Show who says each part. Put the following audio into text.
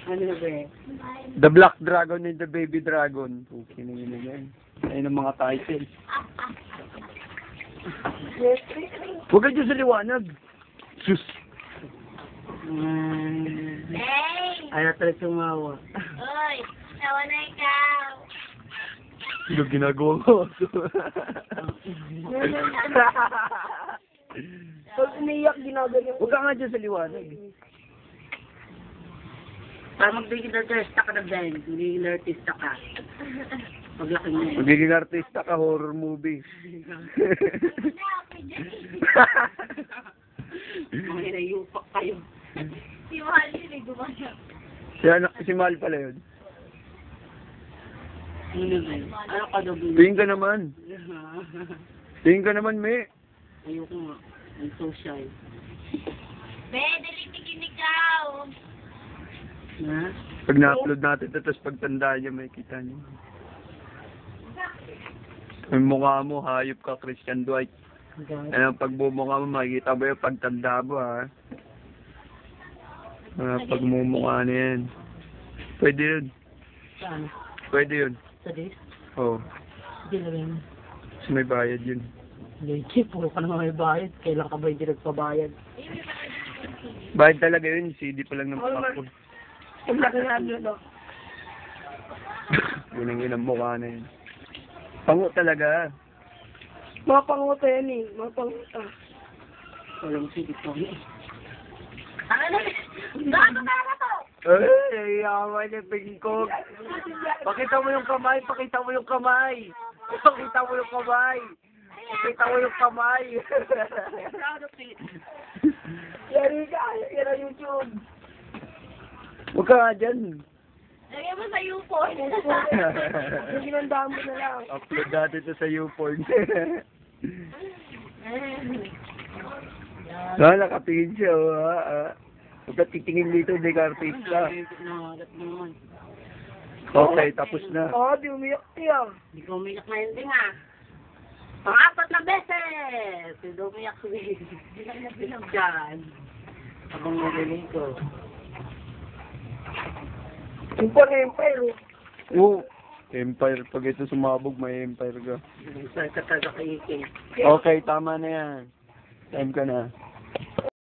Speaker 1: Ano ba eh?
Speaker 2: The Black Dragon and the Baby Dragon. Okay na yun yan. Ayun ang mga titles. Huwag ka dyan sa liwanag. Sus.
Speaker 1: Ayaw talaga sumawa.
Speaker 3: Uy, tawa na ikaw.
Speaker 2: Sino ginagawa ko?
Speaker 1: Pag umiyak, ginagawa
Speaker 2: Huwag ka nga dyan sa liwanag.
Speaker 1: Para magiging artista ka na din. Magiging artista ka. Paglaki mo.
Speaker 2: Magiging artista ka, horror movie.
Speaker 1: Mga inayupak kayo.
Speaker 3: Si Mahal yun eh, gumaya.
Speaker 2: Si Mahal pala yun.
Speaker 1: Ano ba yun? Ano ka daw ba?
Speaker 2: Tingin ka naman. Tingin ka naman, me.
Speaker 1: Ayoko nga. I'm so shy.
Speaker 3: Be, dalitigin ikaw.
Speaker 1: Ha?
Speaker 2: Pag na-upload natin ito, tapos pagtanda niya, may kita niyo. Yung mukha mo, hayop ka, Christian Dwight. Ayun, pag bumukha mo, makikita mo yung pagtanda mo, ha? Pagmumukha na yan. Pwede yun.
Speaker 1: Saan?
Speaker 2: Pwede yun.
Speaker 1: Sa dis?
Speaker 2: Oo.
Speaker 1: Hindi na rin.
Speaker 2: Kasi may bayad yun.
Speaker 1: Hindi, puro ka naman may bayad. Kailan ka ba hindi nagpabayad?
Speaker 2: Bayad talaga yun, CD pa lang ng pakul.
Speaker 1: Ang laki nga yun, no?
Speaker 2: Yun ang ilang mukha na yun. Pango talaga.
Speaker 1: Mga panguta yan eh. Mga panguta. Walang sige po.
Speaker 3: Ano? Gago na to?
Speaker 2: Ay, yaman yung pingkog. Pakita mo yung kamay, pakita mo yung kamay. Pakita mo yung kamay. Pakita mo yung kamay.
Speaker 1: Yari ka, yari na YouTube.
Speaker 2: Huwag ka nga dyan.
Speaker 3: Lagyan mo sa U-Porn.
Speaker 1: Ginandaan mo na lang.
Speaker 2: Upload natin ito sa YouPorn. Nakatingin siya, huwag ka titingin dito, hindi ka artista.
Speaker 1: Nakagat mo naman.
Speaker 2: Okay, tapos na.
Speaker 1: Di umiyak siya.
Speaker 3: Hindi ko umiyak na yun din ha. Pang-apat na beses! Hindi umiyak ko eh.
Speaker 1: Bilang dyan. Habang narinig ko. Yung pa empire.
Speaker 2: Oo. Empire. Pag ito sumabog, may empire ka.
Speaker 1: Sa kataga kay Ike.
Speaker 2: Okay, tama na yan. Time ka na.